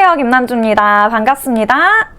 안녕하세요, 김남주입니다. 반갑습니다.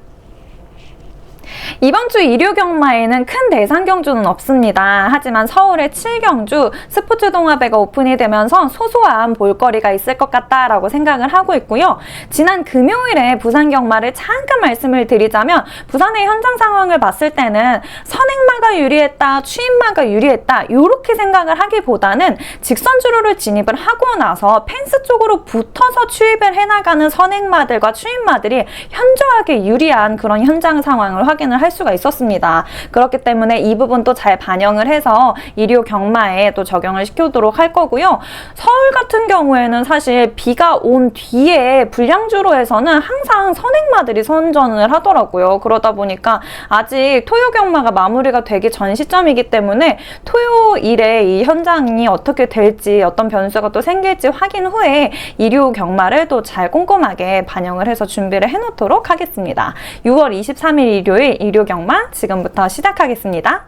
이번 주 일요 경마에는 큰 대상 경주는 없습니다. 하지만 서울의 7경주 스포츠 동아배가 오픈이 되면서 소소한 볼거리가 있을 것 같다라고 생각을 하고 있고요. 지난 금요일에 부산 경마를 잠깐 말씀을 드리자면 부산의 현장 상황을 봤을 때는 선행마가 유리했다, 추임마가 유리했다 이렇게 생각을 하기보다는 직선 주로를 진입을 하고 나서 펜스 쪽으로 붙어서 추입을 해나가는 선행마들과 추임마들이 현저하게 유리한 그런 현장 상황을 확인을 할 수가 있었습니다. 그렇기 때문에 이 부분도 잘 반영을 해서 일요 경마에 또 적용을 시키도록 할 거고요. 서울 같은 경우에는 사실 비가 온 뒤에 불량주로에서는 항상 선행마들이 선전을 하더라고요. 그러다 보니까 아직 토요 경마가 마무리가 되기 전 시점이기 때문에 토요일에 이 현장이 어떻게 될지 어떤 변수가 또 생길지 확인 후에 일요 경마를 또 잘 꼼꼼하게 반영을 해서 준비를 해놓도록 하겠습니다. 6월 23일 일요일 일요 경마 지금부터 시작하겠습니다.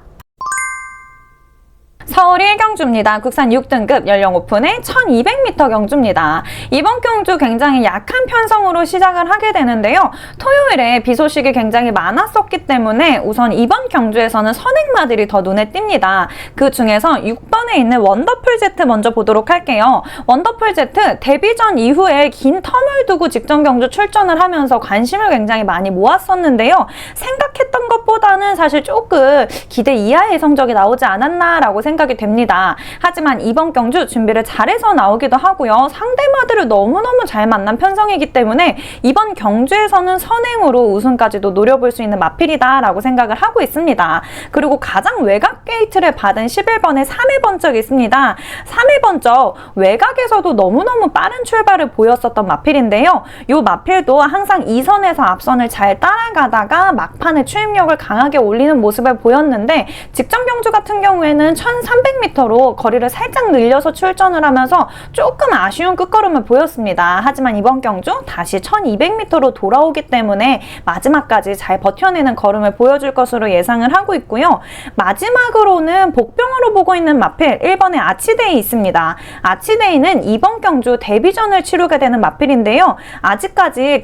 서울 1경주입니다. 국산 6등급 연령 오픈의 1200m 경주입니다. 이번 경주 굉장히 약한 편성으로 시작을 하게 되는데요. 토요일에 비 소식이 굉장히 많았었기 때문에 우선 이번 경주에서는 선행마들이 더 눈에 띕니다. 그 중에서 6번에 있는 원더풀 제트 먼저 보도록 할게요. 원더풀 제트 데뷔전 이후에 긴 텀을 두고 직전 경주 출전을 하면서 관심을 굉장히 많이 모았었는데요. 생각했던 것보다는 사실 조금 기대 이하의 성적이 나오지 않았나라고 생각이 됩니다. 하지만 이번 경주 준비를 잘해서 나오기도 하고요. 상대마들을 너무너무 잘 만난 편성이기 때문에 이번 경주에서는 선행으로 우승까지도 노려볼 수 있는 마필이다라고 생각을 하고 있습니다. 그리고 가장 외곽 게이트를 받은 11번의 3회 번쩍이 있습니다. 3회 번쩍 외곽에서도 너무너무 빠른 출발을 보였었던 마필인데요. 이 마필도 항상 2선에서 앞선을 잘 따라가다가 막판에 추임력을 강하게 올리는 모습을 보였는데 직전 경주 같은 경우에는 1300m로 거리를 살짝 늘려서 출전을 하면서 조금 아쉬운 끝걸음을 보였습니다. 하지만 이번 경주 다시 1200m로 돌아오기 때문에 마지막까지 잘 버텨내는 걸음을 보여줄 것으로 예상을 하고 있고요. 마지막으로는 복병으로 보고 있는 마필 1번의 아치데이 있습니다. 아치데이는 이번 경주 데뷔전을 치르게 되는 마필인데요. 아직까지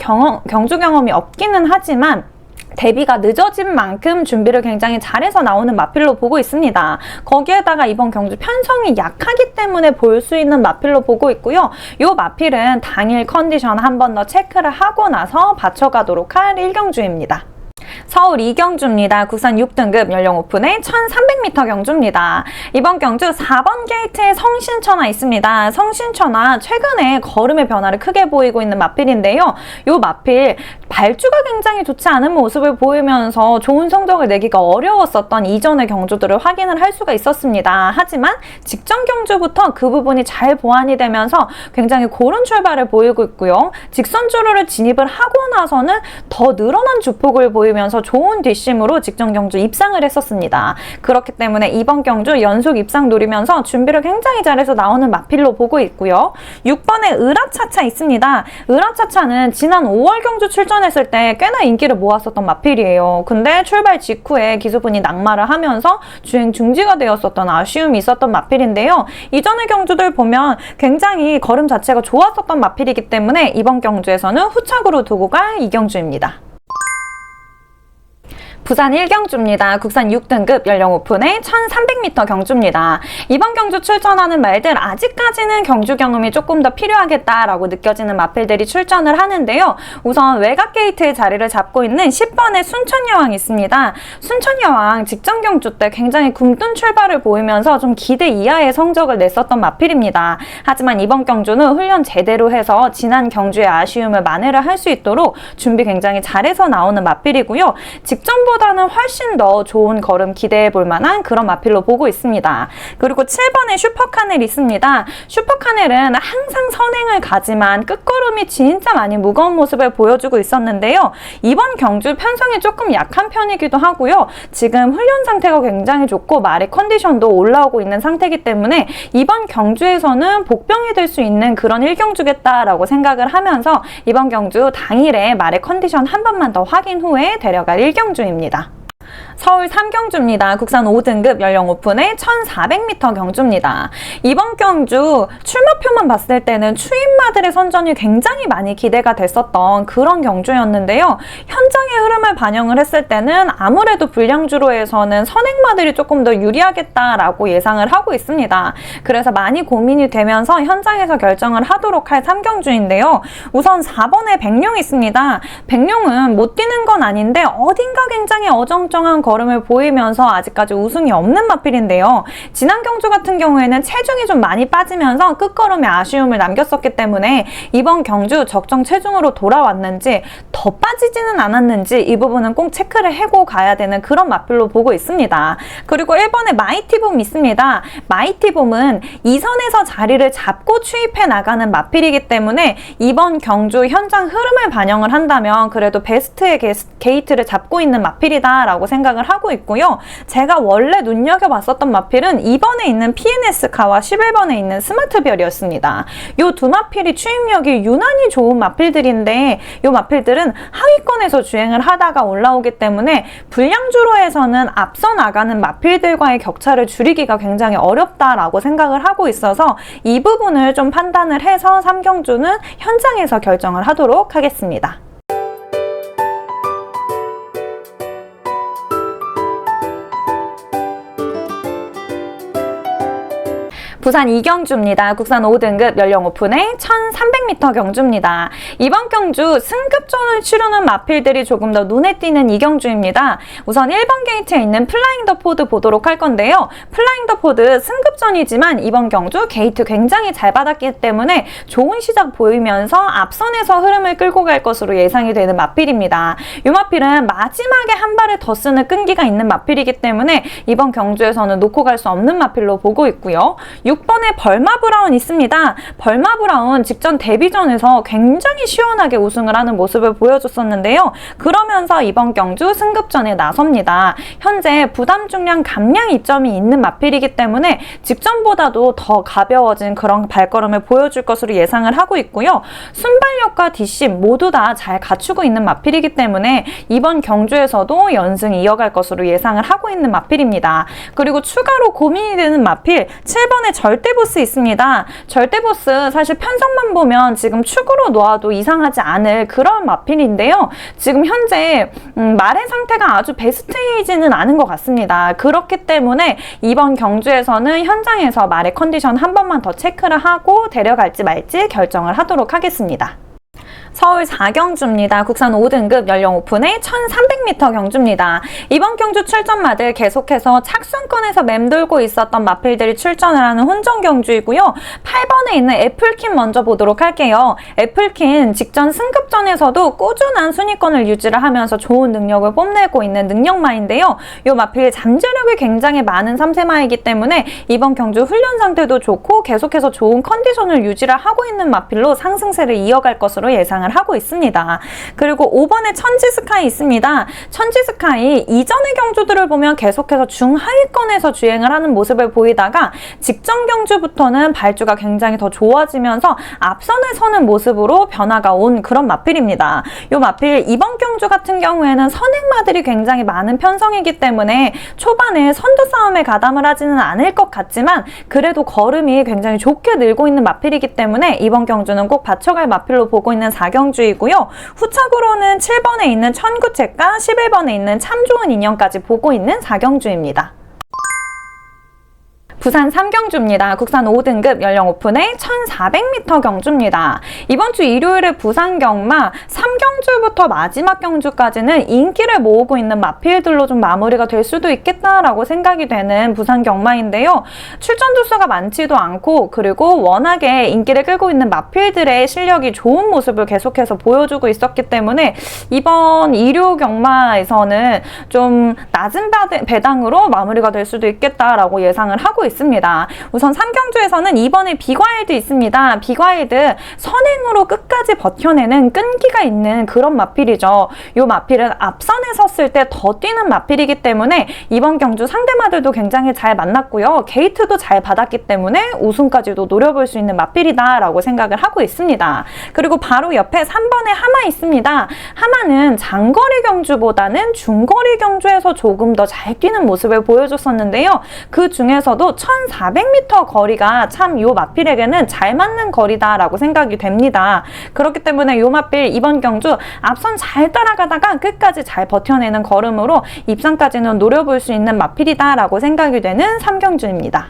경주 경험이 없기는 하지만 데뷔가 늦어진 만큼 준비를 굉장히 잘해서 나오는 마필로 보고 있습니다. 거기에다가 이번 경주 편성이 약하기 때문에 볼 수 있는 마필로 보고 있고요. 이 마필은 당일 컨디션 한 번 더 체크를 하고 나서 받쳐가도록 할 1경주입니다. 서울 2경주입니다. 국산 6등급 연령 오픈의 1300m 경주입니다. 이번 경주 4번 게이트에 성신천하 있습니다. 성신천하 최근에 걸음의 변화를 크게 보이고 있는 마필인데요. 이 마필 발주가 굉장히 좋지 않은 모습을 보이면서 좋은 성적을 내기가 어려웠었던 이전의 경주들을 확인을 할 수가 있었습니다. 하지만 직전 경주부터 그 부분이 잘 보완이 되면서 굉장히 고른 출발을 보이고 있고요. 직선 주로를 진입을 하고 나서는 더 늘어난 주폭을 보이면서 좋은 뒷심으로 직전 경주 입상을 했었습니다. 그렇기 때문에 이번 경주 연속 입상 노리면서 준비를 굉장히 잘해서 나오는 마필로 보고 있고요. 6번에 으라차차 있습니다. 으라차차는 지난 5월 경주 출전했을 때 꽤나 인기를 모았었던 마필이에요. 근데 출발 직후에 기수분이 낙마를 하면서 주행 중지가 되었었던 아쉬움이 있었던 마필인데요. 이전의 경주들 보면 굉장히 걸음 자체가 좋았었던 마필이기 때문에 이번 경주에서는 후착으로 두고 갈 2경주입니다. 부산 1경주입니다. 국산 6등급 연령 오픈의 1300m 경주입니다. 이번 경주 출전하는 말들 아직까지는 경주 경험이 조금 더 필요하겠다라고 느껴지는 마필들이 출전을 하는데요. 우선 외곽 게이트에 자리를 잡고 있는 10번의 순천여왕이 있습니다. 순천여왕 직전 경주 때 굉장히 굼뜬 출발을 보이면서 좀 기대 이하의 성적을 냈었던 마필입니다. 하지만 이번 경주는 훈련 제대로 해서 지난 경주의 아쉬움을 만회를 할 수 있도록 준비 굉장히 잘해서 나오는 마필이고요. 직전보다는 훨씬 더 좋은 걸음 기대해 볼 만한 그런 마필로 보고 있습니다. 그리고 7번에 슈퍼카넬 있습니다. 슈퍼카넬은 항상 선행을 가지만 끝걸음이 진짜 많이 무거운 모습을 보여주고 있었는데요. 이번 경주 편성이 조금 약한 편이기도 하고요. 지금 훈련 상태가 굉장히 좋고 말의 컨디션도 올라오고 있는 상태이기 때문에 이번 경주에서는 복병이 될 수 있는 그런 1경주겠다라고 생각을 하면서 이번 경주 당일에 말의 컨디션 한 번만 더 확인 후에 데려갈 1경주입니다. 서울 3경주입니다. 국산 5등급 연령 오픈의 1400m 경주입니다. 이번 경주 출마표만 봤을 때는 추임마들의 선전이 굉장히 많이 기대가 됐었던 그런 경주였는데요. 현장의 흐름을 반영을 했을 때는 아무래도 불량주로에서는 선행마들이 조금 더 유리하겠다라고 예상을 하고 있습니다. 그래서 많이 고민이 되면서 현장에서 결정을 하도록 할 3경주인데요. 우선 4번에 백룡이 있습니다. 백룡은 못 뛰는 건 아닌데 어딘가 굉장히 어정쩡한 걸음을 보이면서 아직까지 우승이 없는 마필인데요. 지난 경주 같은 경우에는 체중이 좀 많이 빠지면서 끝걸음에 아쉬움을 남겼었기 때문에 이번 경주 적정 체중으로 돌아왔는지 더 빠지지는 않았는지 이 부분은 꼭 체크를 해고 가야 되는 그런 마필로 보고 있습니다. 그리고 1번에 마이티봄 있습니다. 마이티봄은 2선에서 자리를 잡고 추입해 나가는 마필이기 때문에 이번 경주 현장 흐름을 반영을 한다면 그래도 베스트의 게이트를 잡고 있는 마필이다 라고 생각을 하고 있고요. 제가 원래 눈여겨봤었던 마필은 2번에 있는 PNS카와 11번에 있는 스마트별이었습니다. 이 두 마필이 추임력이 유난히 좋은 마필들인데 이 마필들은 하위권에서 주행을 하다가 올라오기 때문에 불량주로에서는 앞서 나가는 마필들과의 격차를 줄이기가 굉장히 어렵다라고 생각을 하고 있어서 이 부분을 좀 판단을 해서 3경주는 현장에서 결정을 하도록 하겠습니다. 부산 2경주입니다. 국산 5등급 연령 오픈의 1300m 경주입니다. 이번 경주 승급전을 치르는 마필들이 조금 더 눈에 띄는 2경주입니다. 우선 1번 게이트에 있는 플라잉 더 포드 보도록 할 건데요. 플라잉 더 포드 승급전이지만 이번 경주 게이트 굉장히 잘 받았기 때문에 좋은 시작 보이면서 앞선에서 흐름을 끌고 갈 것으로 예상이 되는 마필입니다. 이 마필은 마지막에 한 발을 더 쓰는 끈기가 있는 마필이기 때문에 이번 경주에서는 놓고 갈 수 없는 마필로 보고 있고요. 6번에 벌마 브라운 있습니다. 벌마 브라운 직전 데뷔전에서 굉장히 시원하게 우승을 하는 모습을 보여줬었는데요. 그러면서 이번 경주 승급전에 나섭니다. 현재 부담 중량 감량 이점이 있는 마필이기 때문에 직전보다도 더 가벼워진 그런 발걸음을 보여줄 것으로 예상을 하고 있고요. 순발력과 뒷심 모두 다 잘 갖추고 있는 마필이기 때문에 이번 경주에서도 연승 이어갈 것으로 예상을 하고 있는 마필입니다. 그리고 추가로 고민이 되는 마필 7번에 절대보스 있습니다. 절대보스 사실 편성만 보면 지금 축으로 놓아도 이상하지 않을 그런 마필인데요. 지금 현재 말의 상태가 아주 베스트이지는 않은 것 같습니다. 그렇기 때문에 이번 경주에서는 현장에서 말의 컨디션 한 번만 더 체크를 하고 데려갈지 말지 결정을 하도록 하겠습니다. 서울 4경주입니다. 국산 5등급 연령 오픈의 1300m 경주입니다. 이번 경주 출전마들 계속해서 착순권에서 맴돌고 있었던 마필들이 출전을 하는 혼전 경주이고요. 8번에 있는 애플킨 먼저 보도록 할게요. 애플킨 직전 승급전에서도 꾸준한 순위권을 유지를 하면서 좋은 능력을 뽐내고 있는 능력마인데요. 이 마필 잠재력이 굉장히 많은 3세마이기 때문에 이번 경주 훈련 상태도 좋고 계속해서 좋은 컨디션을 유지를 하고 있는 마필로 상승세를 이어갈 것으로 예상을 하고 있습니다. 그리고 5번에 천지스카이 있습니다. 천지스카이 이전의 경주들을 보면 계속해서 중하위권에서 주행을 하는 모습을 보이다가 직전 경주부터는 발주가 굉장히 더 좋아지면서 앞선을 서는 모습으로 변화가 온 그런 마필입니다. 이 마필 이번 경주 같은 경우에는 선행마들이 굉장히 많은 편성이기 때문에 초반에 선두 싸움에 가담을 하지는 않을 것 같지만 그래도 걸음이 굉장히 좋게 늘고 있는 마필이기 때문에 이번 경주는 꼭 받쳐갈 마필로 보고 있는 4경주이고요. 후착으로는 7번에 있는 천구책과 11번에 있는 참 좋은 인연까지 보고 있는 4경주입니다. 부산 3경주입니다. 국산 5등급 연령 오픈의 1400m 경주입니다. 이번 주 일요일에 부산 경마 3경주부터 마지막 경주까지는 인기를 모으고 있는 마필들로 좀 마무리가 될 수도 있겠다라고 생각이 되는 부산 경마인데요. 출전 두수가 많지도 않고 그리고 워낙에 인기를 끌고 있는 마필들의 실력이 좋은 모습을 계속해서 보여주고 있었기 때문에 이번 일요 경마에서는 좀 낮은 배당으로 마무리가 될 수도 있겠다라고 예상을 하고 하고 있습니다. 우선 3경주에서는 이번에 비과일드 있습니다. 비과일드 선행으로 끝까지 버텨내는 끈기가 있는 그런 마필이죠. 이 마필은 앞선에 섰을 때 더 뛰는 마필이기 때문에 이번 경주 상대마들도 굉장히 잘 만났고요. 게이트도 잘 받았기 때문에 우승까지도 노려볼 수 있는 마필이다라고 생각을 하고 있습니다. 그리고 바로 옆에 3번에 하마 있습니다. 하마는 장거리 경주보다는 중거리 경주에서 조금 더 잘 뛰는 모습을 보여줬었는데요. 그 중에서도 1400m 거리가 참 이 마필에게는 잘 맞는 거리다라고 생각이 됩니다. 그렇기 때문에 이 마필 이번 경주 앞선 잘 따라가다가 끝까지 잘 버텨내는 걸음으로 입상까지는 노려볼 수 있는 마필이다라고 생각이 되는 3경주입니다.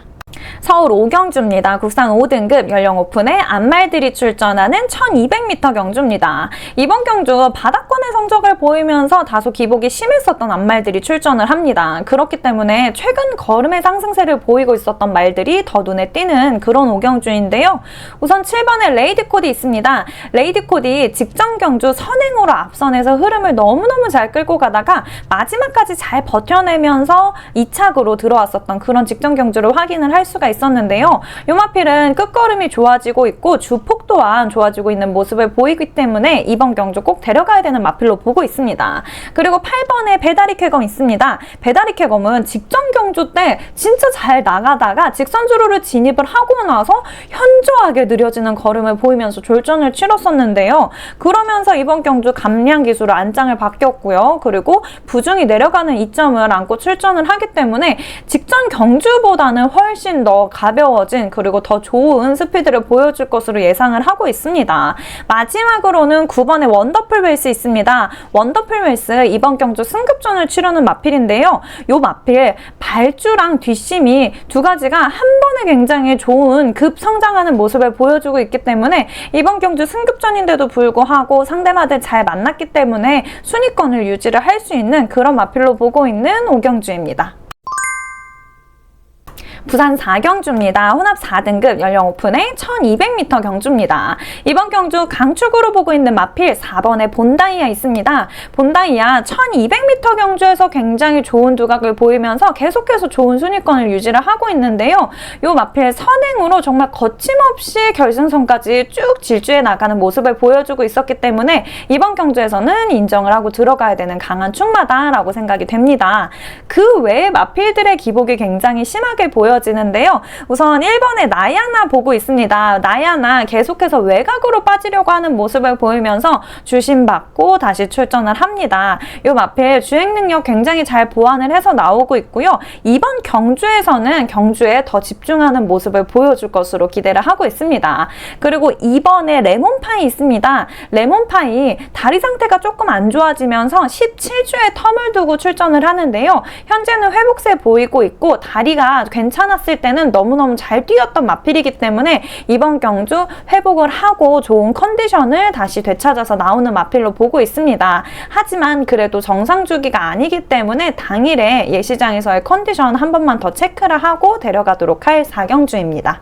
서울 5경주입니다. 국산 5등급 연령 오픈에 안말들이 출전하는 1200m 경주입니다. 이번 경주 바닥권의 성적을 보이면서 다소 기복이 심했었던 안말들이 출전을 합니다. 그렇기 때문에 최근 걸음의 상승세를 보이고 있었던 말들이 더 눈에 띄는 그런 5경주인데요. 우선 7번에 레이디코디 있습니다. 레이디코디 직전 경주 선행으로 앞선에서 흐름을 너무너무 잘 끌고 가다가 마지막까지 잘 버텨내면서 2착으로 들어왔었던 그런 직전 경주를 확인을 할 수가 있었는데요. 요마필은 끝걸음이 좋아지고 있고 주폭 또한 좋아지고 있는 모습을 보이기 때문에 이번 경주 꼭 데려가야 되는 마필로 보고 있습니다. 그리고 8번에 배다리 쾌검 있습니다. 배다리 쾌검은 직전 경주 때 진짜 잘 나가다가 직선 주로를 진입을 하고 나서 현저하게 느려지는 걸음을 보이면서 졸전을 치렀었는데요. 그러면서 이번 경주 감량 기수로 안장을 바뀌었고요. 그리고 부중이 내려가는 이점을 안고 출전을 하기 때문에 직전 경주보다는 훨씬 더 가벼워진 그리고 더 좋은 스피드를 보여줄 것으로 예상을 하고 있습니다. 마지막으로는 9번의 원더풀 웰스 있습니다. 원더풀 웰스 이번 경주 승급전을 치르는 마필인데요. 이 마필 발주랑 뒷심이 두 가지가 한 번에 굉장히 좋은 급성장하는 모습을 보여주고 있기 때문에 이번 경주 승급전인데도 불구하고 상대마들 잘 만났기 때문에 순위권을 유지를 할 수 있는 그런 마필로 보고 있는 5경주입니다. 부산 4경주입니다. 혼합 4등급 연령 오픈의 1200m 경주입니다. 이번 경주 강축으로 보고 있는 마필 4번의 본다이아 있습니다. 본다이아 1200m 경주에서 굉장히 좋은 두각을 보이면서 계속해서 좋은 순위권을 유지를 하고 있는데요. 이 마필 선행으로 정말 거침없이 결승선까지 쭉 질주해 나가는 모습을 보여주고 있었기 때문에 이번 경주에서는 인정을 하고 들어가야 되는 강한 축마다라고 생각이 됩니다. 그 외에 마필들의 기복이 굉장히 심하게 보여지는데요. 우선 1번의 나야나 보고 있습니다. 나야나 계속해서 외곽으로 빠지려고 하는 모습을 보이면서 주심받고 다시 출전을 합니다. 이 마필 주행 능력 굉장히 잘 보완을 해서 나오고 있고요. 이번 경주에서는 경주에 더 집중하는 모습을 보여줄 것으로 기대를 하고 있습니다. 그리고 2번에 레몬파이 있습니다. 레몬파이 다리 상태가 조금 안 좋아지면서 17주의 텀을 두고 출전을 하는데요. 현재는 회복세 보이고 있고 다리가 괜찮았을 때는 너무너무 잘 뛰었던 마필이기 때문에 이번 경주 회복을 하고 좋은 컨디션을 다시 되찾아서 나오는 마필로 보고 있습니다. 하지만 그래도 정상 주기가 아니기 때문에 당일에 예시장에서의 컨디션 한 번만 더 체크를 하고 데려가도록 할 4경주입니다.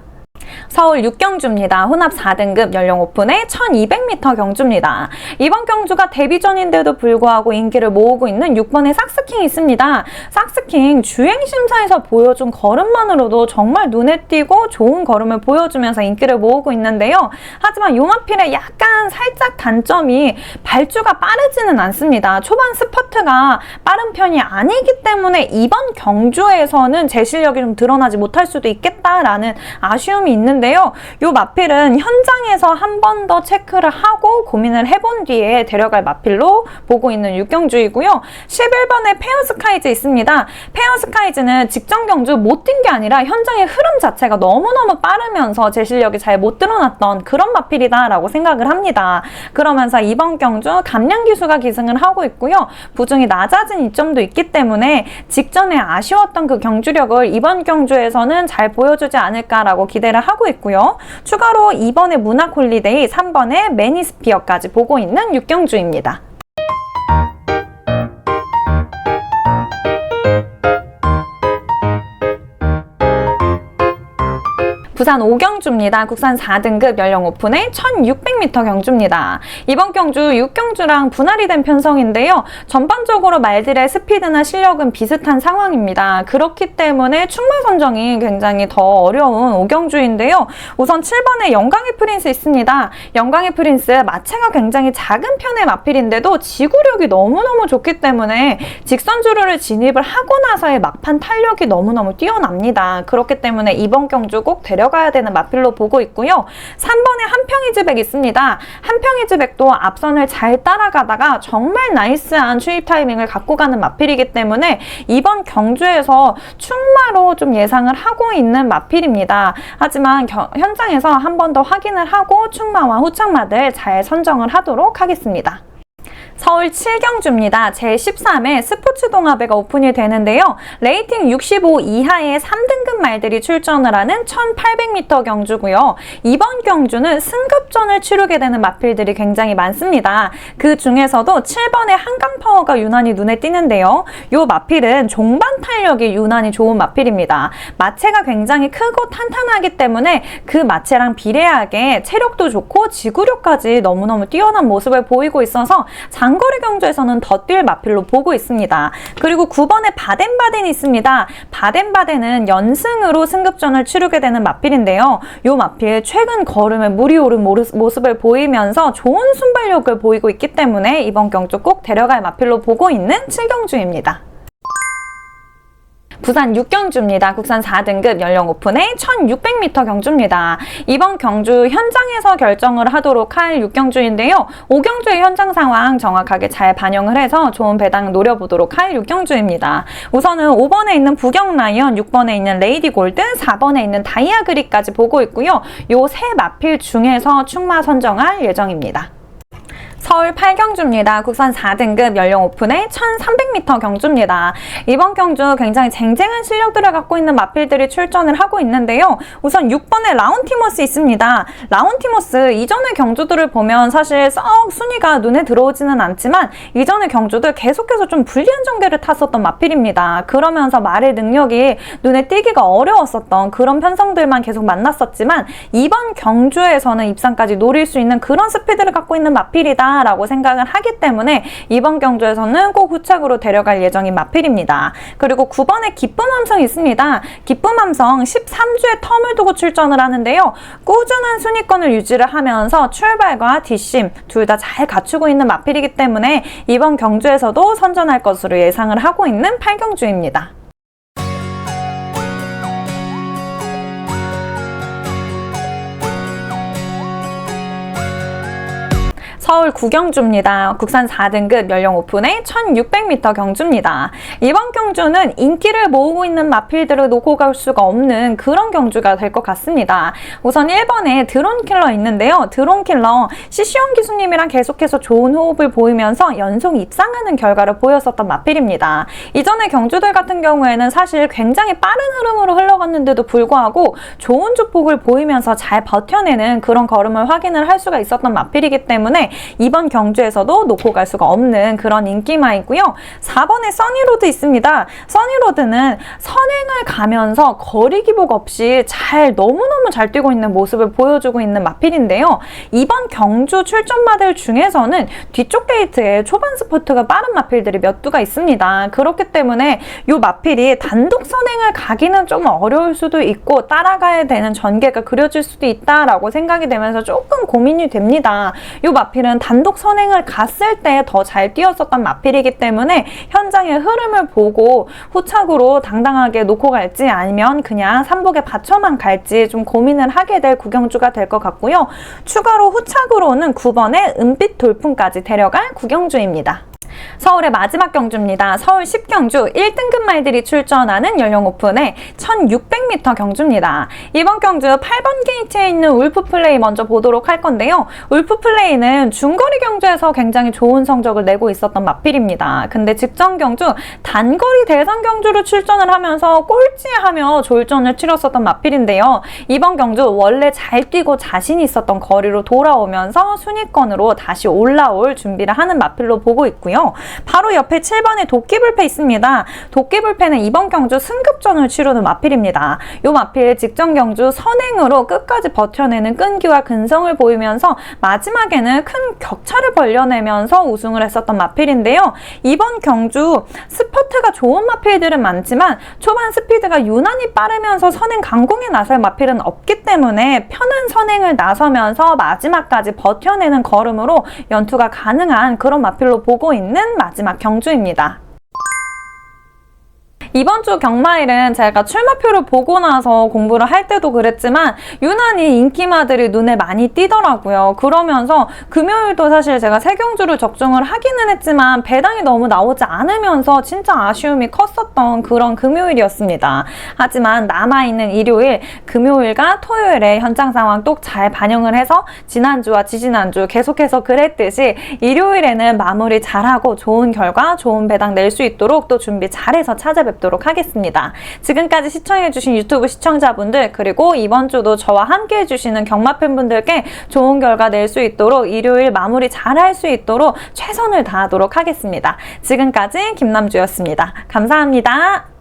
서울 6경주입니다. 혼합 4등급 연령 오픈의 1200m 경주입니다. 이번 경주가 데뷔전인데도 불구하고 인기를 모으고 있는 6번의 삭스킹이 있습니다. 삭스킹 주행심사에서 보여준 걸음만으로도 정말 눈에 띄고 좋은 걸음을 보여주면서 인기를 모으고 있는데요. 하지만 요마필의 약간 살짝 단점이 발주가 빠르지는 않습니다. 초반 스퍼트가 빠른 편이 아니기 때문에 이번 경주에서는 제 실력이 좀 드러나지 못할 수도 있겠다라는 아쉬움이 있는데요. 이 마필은 현장에서 한 번 더 체크를 하고 고민을 해본 뒤에 데려갈 마필로 보고 있는 6경주이고요. 11번에 페어스카이즈 있습니다. 페어스카이즈는 직전 경주 못 뛴 게 아니라 현장의 흐름 자체가 너무너무 빠르면서 제 실력이 잘 못 드러났던 그런 마필이다라고 생각을 합니다. 그러면서 이번 경주 감량 기수가 기승을 하고 있고요. 부중이 낮아진 이점도 있기 때문에 직전에 아쉬웠던 그 경주력을 이번 경주에서는 잘 보여주지 않을까라고 기대를 하고 있고요. 추가로 2번의 문학 홀리데이, 3번의 매니스피어까지 보고 있는 6경주입니다. 부산 오경주입니다. 국산 4등급 연령 오픈의 1600m 경주입니다. 이번 경주 6경주랑 분할이 된 편성인데요. 전반적으로 말들의 스피드나 실력은 비슷한 상황입니다. 그렇기 때문에 충마 선정이 굉장히 더 어려운 오경주인데요. 우선 7번에 영광의 프린스 있습니다. 영광의 프린스 마체가 굉장히 작은 편의 마필인데도 지구력이 너무너무 좋기 때문에 직선주로를 진입을 하고 나서의 막판 탄력이 너무너무 뛰어납니다. 그렇기 때문에 이번 경주 꼭 데려가야 되는 마필로 보고 있고요. 3번에 한평이즈백 있습니다. 한평이즈백도 앞선을 잘 따라가다가 정말 나이스한 추입 타이밍을 갖고 가는 마필이기 때문에 이번 경주에서 충마로 좀 예상을 하고 있는 마필입니다. 하지만 현장에서 한 번 더 확인을 하고 충마와 후착마들 잘 선정을 하도록 하겠습니다. 서울 7경주입니다. 제13회 스포츠 동아배가 오픈이 되는데요. 레이팅 65 이하의 3등급 말들이 출전을 하는 1800m 경주고요. 이번 경주는 승급전을 치르게 되는 마필들이 굉장히 많습니다. 그 중에서도 7번의 한강파워가 유난히 눈에 띄는데요. 이 마필은 종반 탄력이 유난히 좋은 마필입니다. 마체가 굉장히 크고 탄탄하기 때문에 그 마체랑 비례하게 체력도 좋고 지구력까지 너무너무 뛰어난 모습을 보이고 있어서 장거리 경주에서는 더 뛸 마필로 보고 있습니다. 그리고 9번에 바덴바덴이 있습니다. 바덴바덴은 연승으로 승급전을 치르게 되는 마필인데요. 이 마필 최근 걸음에 물이 오른 모습을 보이면서 좋은 순발력을 보이고 있기 때문에 이번 경주 꼭 데려갈 마필로 보고 있는 7경주입니다. 부산 6경주입니다. 국산 4등급 연령 오픈의 1600m 경주입니다. 이번 경주 현장에서 결정을 하도록 할 6경주인데요. 5경주의 현장 상황 정확하게 잘 반영을 해서 좋은 배당 노려보도록 할 6경주입니다. 우선은 5번에 있는 부경라이언, 6번에 있는 레이디 골드, 4번에 있는 다이아그리까지 보고 있고요. 요 세 마필 중에서 충마 선정할 예정입니다. 서울 8경주입니다. 국산 4등급 연령 오픈의 1300m 경주입니다. 이번 경주 굉장히 쟁쟁한 실력들을 갖고 있는 마필들이 출전을 하고 있는데요. 우선 6번에 라운티모스 있습니다. 라운티모스 이전의 경주들을 보면 사실 썩 순위가 눈에 들어오지는 않지만 이전의 경주들 계속해서 좀 불리한 전개를 탔었던 마필입니다. 그러면서 말의 능력이 눈에 띄기가 어려웠었던 그런 편성들만 계속 만났었지만 이번 경주에서는 입상까지 노릴 수 있는 그런 스피드를 갖고 있는 마필이다 라고 생각을 하기 때문에 이번 경주에서는 꼭 후착으로 데려갈 예정인 마필입니다. 그리고 9번에 기쁨함성이 있습니다. 기쁨함성 13주의 텀을 두고 출전을 하는데요. 꾸준한 순위권을 유지를 하면서 출발과 뒷심 둘 다 잘 갖추고 있는 마필이기 때문에 이번 경주에서도 선전할 것으로 예상을 하고 있는 8경주입니다. 서울 9경주입니다. 국산 4등급 연령 오픈의 1600m 경주입니다. 이번 경주는 인기를 모으고 있는 마필들을 놓고 갈 수가 없는 그런 경주가 될 것 같습니다. 우선 1번에 드론킬러 있는데요. 드론킬러 시시원 기수님이랑 계속해서 좋은 호흡을 보이면서 연속 입상하는 결과를 보였었던 마필입니다. 이전의 경주들 같은 경우에는 사실 굉장히 빠른 흐름으로 흘러갔는데도 불구하고 좋은 주폭을 보이면서 잘 버텨내는 그런 걸음을 확인을 할 수가 있었던 마필이기 때문에 이번 경주에서도 놓고 갈 수가 없는 그런 인기마이고요. 4번에 써니로드 있습니다. 써니로드는 선행을 가면서 거리 기복 없이 너무너무 잘 뛰고 있는 모습을 보여주고 있는 마필인데요. 이번 경주 출전마들 중에서는 뒤쪽 게이트에 초반 스포트가 빠른 마필들이 몇 두가 있습니다. 그렇기 때문에 이 마필이 단독 선행을 가기는 좀 어려울 수도 있고 따라가야 되는 전개가 그려질 수도 있다라고 생각이 되면서 조금 고민이 됩니다. 이 마필은 단독 선행을 갔을 때 더 잘 뛰었었던 마필이기 때문에 현장의 흐름을 보고 후착으로 당당하게 놓고 갈지 아니면 그냥 삼복에 받쳐만 갈지 좀 고민을 하게 될 구경주가 될 것 같고요. 추가로 후착으로는 9번의 은빛 돌풍까지 데려갈 구경주입니다. 서울의 마지막 경주입니다. 서울 10경주 1등급 말들이 출전하는 연령 오픈의 1600m 경주입니다. 이번 경주 8번 게이트에 있는 울프플레이 먼저 보도록 할 건데요. 울프플레이는 중거리 경주에서 굉장히 좋은 성적을 내고 있었던 마필입니다. 근데 직전 경주 단거리 대선 경주로 출전을 하면서 꼴찌하며 졸전을 치렀었던 마필인데요. 이번 경주 원래 잘 뛰고 자신 있었던 거리로 돌아오면서 순위권으로 다시 올라올 준비를 하는 마필로 보고 있고요. 바로 옆에 7번에 도끼불패 있습니다. 도끼불패는 이번 경주 승급전을 치르는 마필입니다. 이 마필 직전 경주 선행 선행으로 끝까지 버텨내는 끈기와 근성을 보이면서 마지막에는 큰 격차를 벌려내면서 우승을 했었던 마필인데요. 이번 경주 스퍼트가 좋은 마필들은 많지만 초반 스피드가 유난히 빠르면서 선행 강공에 나설 마필은 없기 때문에 편한 선행을 나서면서 마지막까지 버텨내는 걸음으로 연투가 가능한 그런 마필로 보고 있는 마지막 경주입니다. 이번 주 경마일은 제가 출마표를 보고 나서 공부를 할 때도 그랬지만 유난히 인기마들이 눈에 많이 띄더라고요. 그러면서 금요일도 사실 제가 세 경주를 적중을 하기는 했지만 배당이 너무 나오지 않으면서 진짜 아쉬움이 컸었던 그런 금요일이었습니다. 하지만 남아있는 일요일, 금요일과 토요일에 현장 상황 또 잘 반영을 해서 지난주와 지지난주 계속해서 그랬듯이 일요일에는 마무리 잘하고 좋은 결과, 좋은 배당 낼 수 있도록 또 준비 잘해서 찾아뵙도록 하겠습니다. 지금까지 시청해주신 유튜브 시청자분들 그리고 이번 주도 저와 함께 해주시는 경마 팬분들께 좋은 결과 낼 수 있도록 일요일 마무리 잘할 수 있도록 최선을 다하도록 하겠습니다. 지금까지 김남주였습니다. 감사합니다.